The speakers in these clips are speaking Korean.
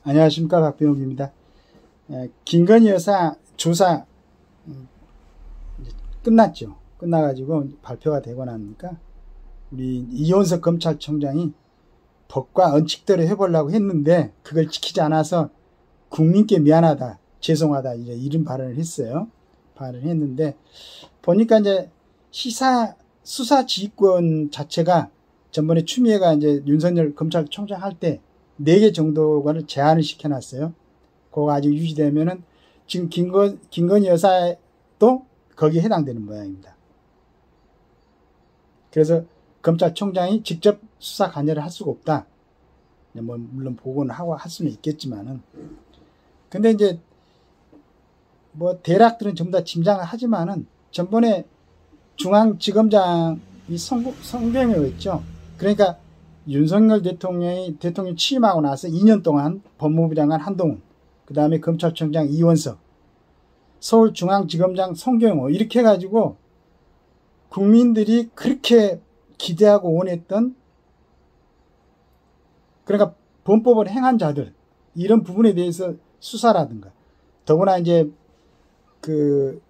안녕하십니까, 박병욱입니다. 김건희 여사 조사 이제 끝났죠. 끝나가지고 발표가 되고 나니까 우리 이원석 검찰총장이 법과 원칙대로 해보려고 했는데 그걸 지키지 않아서 국민께 미안하다, 죄송하다 이제 이런 발언을 했어요. 발언을 했는데 보니까 이제 수사 지휘권 자체가 전번에 추미애가 이제 윤석열 검찰총장 할 때 4개 정도를 제한을 시켜놨어요. 그거 아직 유지되면은 지금 김건희 여사도 거기에 해당되는 모양입니다. 그래서 검찰총장이 직접 수사 관여를 할 수가 없다. 뭐 물론 보고는 하고 할 수는 있겠지만은, 근데 이제 뭐 대략들은 전부 다 짐작을 하지만은 전번에 중앙지검장이 성병이었죠. 그러니까 윤석열 대통령 취임하고 나서 2년 동안 법무부 장관 한동훈, 그 다음에 검찰총장 이원석, 서울중앙지검장 송경호 이렇게 해가지고 국민들이 그렇게 기대하고 원했던, 그러니까 범법을 행한 자들 이런 부분에 대해서 수사라든가, 더구나 이제 그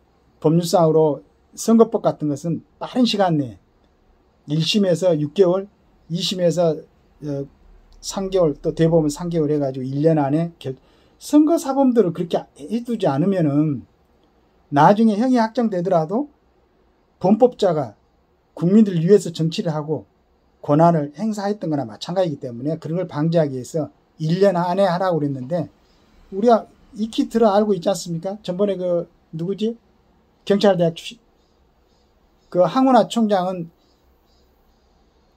법률상으로 선거법 같은 것은 빠른 시간 내에 1심에서 6개월, 2심에서 3개월, 또 대법원 3개월 해가지고 1년 안에 선거 사범들을 그렇게 해두지 않으면은 나중에 형이 확정되더라도 범법자가 국민들을 위해서 정치를 하고 권한을 행사했던 거나 마찬가지이기 때문에 그런 걸 방지하기 위해서 1년 안에 하라고 그랬는데, 우리가 익히 들어 알고 있지 않습니까? 전번에 그 누구지? 경찰대학 출신 그 황운하 총장은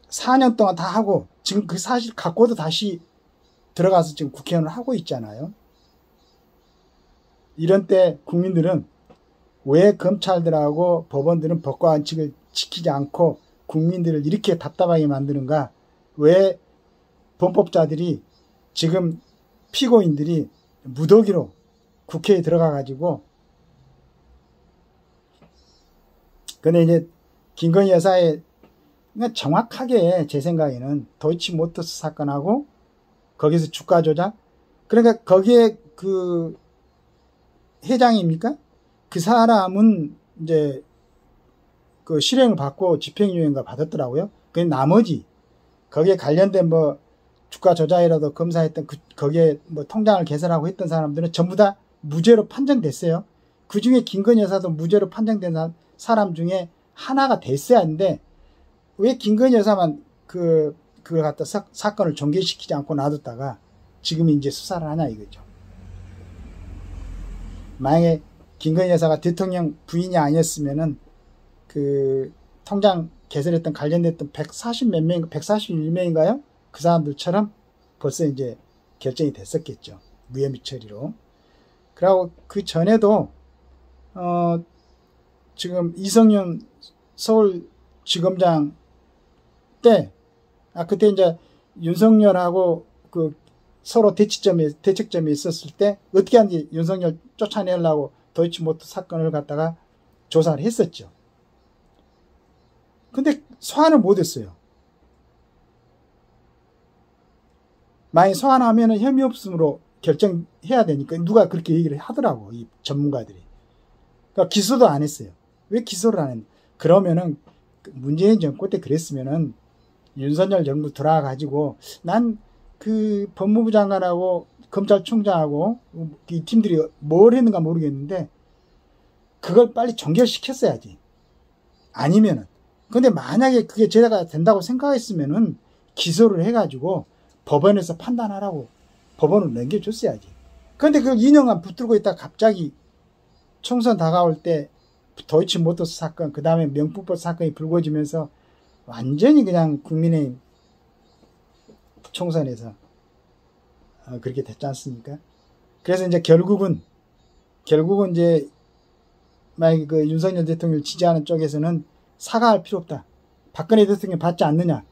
4년 동안 다 하고 지금 그 사실 갖고도 다시 들어가서 지금 국회의원을 하고 있잖아요. 이런 때 국민들은 왜 검찰들하고 법원들은 법과 원칙을 지키지 않고 국민들을 이렇게 답답하게 만드는가? 왜 범법자들이 지금 피고인들이 무더기로 국회에 들어가 가지고, 근데 이제 김건희 여사의 정확하게 제 생각에는 도이치모터스 사건하고 거기서 주가 조작, 그러니까 거기에 그 회장입니까? 그 사람은 이제 그 실형을 받고 집행유예인가 받았더라고요. 그 나머지 거기에 관련된 뭐 주가 조작이라도 검사했던 거기에 뭐 통장을 개설하고 했던 사람들은 전부 다 무죄로 판정됐어요. 그 중에 김건희 여사도 무죄로 판정된 사람 중에 하나가 됐어야 하는데 왜 김건희 여사만 그걸 갖다 사건을 종결시키지 않고 놔뒀다가 지금 이제 수사를 하냐 이거죠. 만약에 김건희 여사가 대통령 부인이 아니었으면은 그 통장 개설했던 관련됐던 140 몇 명, 141명인가요? 그 사람들처럼 벌써 이제 결정이 됐었겠죠. 무혐의 처리로. 그리고 그 전에도 지금 이성윤 서울지검장 때, 그때 이제 윤석열하고 그 서로 대척점에 있었을 때 어떻게 하는지 윤석열 쫓아내려고 도이치모터 사건을 갖다가 조사를 했었죠. 근데 소환을 못했어요. 만약 소환하면은 혐의 없음으로 결정해야 되니까 누가 그렇게 얘기를 하더라고, 이 전문가들이. 그러니까 기소도 안 했어요. 왜 기소를 안 했나? 그러면은 문재인 정권 때 그랬으면은 윤석열 정부 들어와가지고 난 그 법무부 장관하고 검찰총장하고 이 팀들이 뭘 했는가 모르겠는데 그걸 빨리 종결시켰어야지. 아니면은, 근데 만약에 그게 제대가 된다고 생각했으면은 기소를 해가지고 법원에서 판단하라고 법원을 넘겨줬어야지. 근데 그 2년간 붙들고 있다가 갑자기 총선 다가올 때 도이치모터스 사건, 그 다음에 명품법 사건이 불거지면서 완전히 그냥 국민의힘 총선에서 그렇게 됐지 않습니까? 그래서 이제 결국은 이제 만약에 그 윤석열 대통령을 지지하는 쪽에서는 사과할 필요 없다. 박근혜 대통령 받지 않느냐.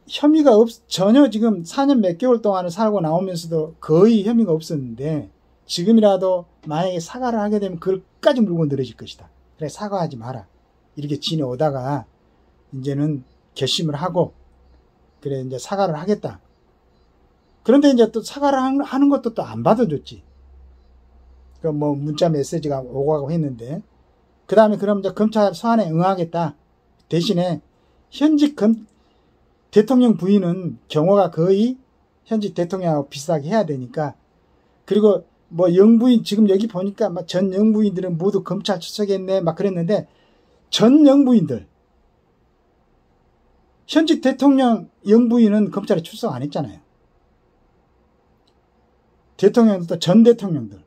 혐의가 전혀 지금 4년 몇 개월 동안을 살고 나오면서도 거의 혐의가 없었는데 지금이라도 만약에 사과를 하게 되면 그걸까지 물고 늘어질 것이다. 그래, 사과하지 마라. 이렇게 지내오다가 이제는 결심을 하고 그래 이제 사과를 하겠다. 그런데 이제 또 사과를 하는 것도 또 안 받아줬지. 그 뭐 문자 메시지가 오고 가고 했는데, 그 다음에 그럼 이제 검찰 소환에 응하겠다. 대신에 현직 대통령 부인은 경호가 거의 현직 대통령하고 비슷하게 해야 되니까, 그리고 뭐 영부인, 지금 여기 보니까 막 전 영부인들은 모두 검찰 출석했네 막 그랬는데, 전 영부인들, 현직 대통령 영부인은 검찰에 출석 안 했잖아요. 대통령들도 전 대통령들.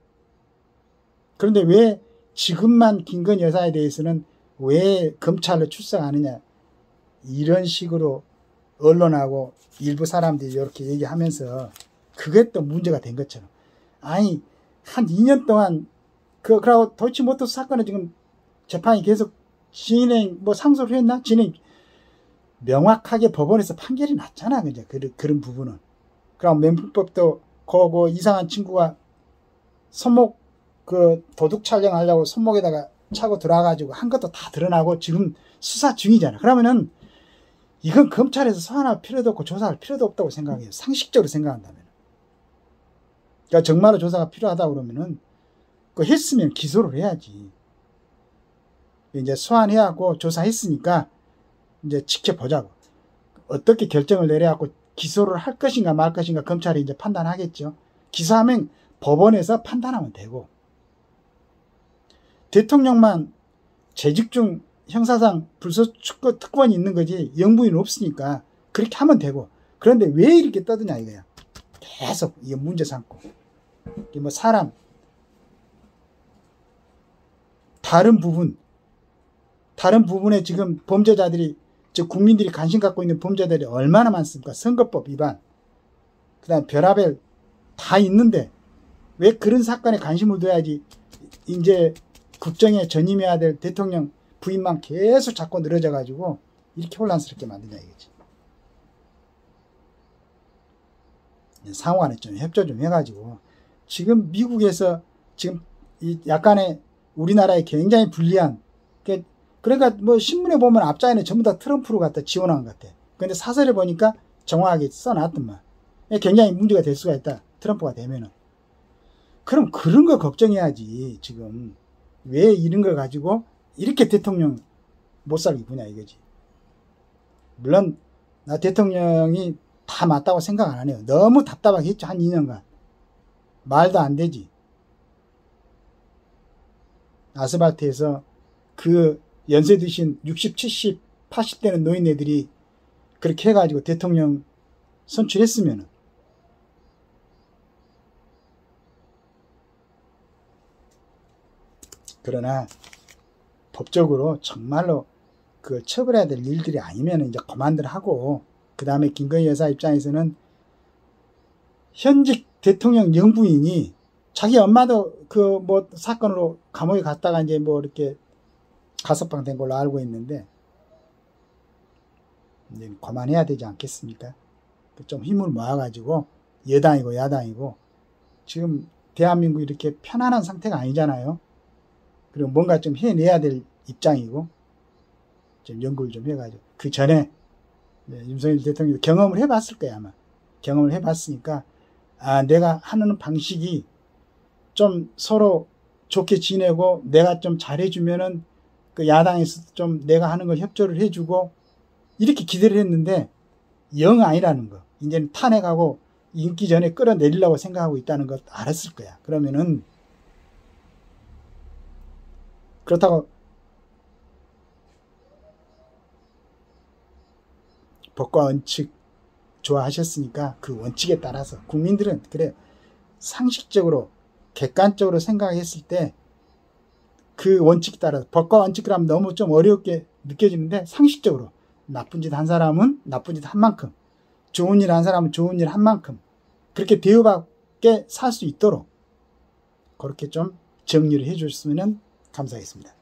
그런데 왜 지금만 김건희 여사에 대해서는 왜 검찰로 출석하느냐, 이런 식으로 언론하고 일부 사람들이 이렇게 얘기하면서 그게 또 문제가 된 것처럼. 아니, 한 2년 동안 그러고 도이치모터스 사건은 지금 재판이 계속 뭐 상소를 했나? 명확하게 법원에서 판결이 났잖아. 그죠? 그런 부분은. 그럼 명품법도 이상한 친구가 손목, 도둑 촬영하려고 손목에다가 차고 들어와가지고 한 것도 다 드러나고 지금 수사 중이잖아. 그러면은 이건 검찰에서 소환할 필요도 없고 조사할 필요도 없다고 생각해요. 상식적으로 생각한다면. 그러니까 정말로 조사가 필요하다 그러면은 했으면 기소를 해야지. 이제 소환해갖고 조사했으니까 이제 지켜보자고. 어떻게 결정을 내려갖고 기소를 할 것인가 말 것인가 검찰이 이제 판단하겠죠. 기소하면 법원에서 판단하면 되고, 대통령만 재직 중 형사상 불소추권 특권이 있는 거지 영부인 없으니까 그렇게 하면 되고. 그런데 왜 이렇게 떠드냐 이거야. 계속 이게 문제 삼고. 뭐 사람 다른 부분에 지금 범죄자들이, 즉 국민들이 관심 갖고 있는 범죄자들이 얼마나 많습니까? 선거법 위반, 그 다음 별하별 다 있는데 왜 그런 사건에 관심을 둬야지 이제 국정에 전임해야 될 대통령 부인만 계속 자꾸 늘어져 가지고 이렇게 혼란스럽게 만드냐 이거지. 상호간에 좀 협조 좀 해가지고, 지금 미국에서 지금 약간의 우리나라에 굉장히 불리한, 그러니까 뭐 신문에 보면 앞자에는 전부 다 트럼프로 갖다 지원한 것 같아. 근데 사설에 보니까 정확하게 써놨더만. 굉장히 문제가 될 수가 있다. 트럼프가 되면은. 그럼 그런 거 걱정해야지. 지금 왜 이런 걸 가지고 이렇게 대통령 못 살게 구냐 이거지. 물론 나 대통령이 다 맞다고 생각 안 해요. 너무 답답하게 했죠. 한 2년간. 말도 안 되지. 아스팔트에서 그 연세 드신 60, 70, 80대는 노인네들이 그렇게 해가지고 대통령 선출했으면은. 그러나 법적으로 정말로 그 처벌해야 될 일들이 아니면 이제 그만들 하고, 그 다음에 김건희 여사 입장에서는 현직 대통령 영부인이 자기 엄마도 그 뭐 사건으로 감옥에 갔다가 이제 뭐 이렇게 가석방 된 걸로 알고 있는데, 이제 그만해야 되지 않겠습니까? 좀 힘을 모아가지고, 여당이고 야당이고 지금 대한민국이 이렇게 편안한 상태가 아니잖아요. 그리고 뭔가 좀 해내야 될 입장이고, 좀 연구를 좀 해가지고, 그 전에 윤석열 대통령도 경험을 해봤을 거야 아마. 경험을 해봤으니까 내가 하는 방식이 좀 서로 좋게 지내고 내가 좀 잘해주면은 그 야당에서 좀 내가 하는 걸 협조를 해주고 이렇게 기대를 했는데 영 아니라는 거. 이제는 탄핵하고 인기 전에 끌어내리려고 생각하고 있다는 것 알았을 거야. 그러면은 그렇다고 법과 원칙 좋아하셨으니까 그 원칙에 따라서 국민들은 그래 상식적으로 객관적으로 생각했을 때 그 원칙에 따라서, 법과 원칙이라면 너무 좀 어렵게 느껴지는데 상식적으로 나쁜 짓 한 사람은 나쁜 짓 한 만큼, 좋은 일 한 사람은 좋은 일 한 만큼 그렇게 대우받게 살 수 있도록 그렇게 좀 정리를 해줬으면 감사하겠습니다.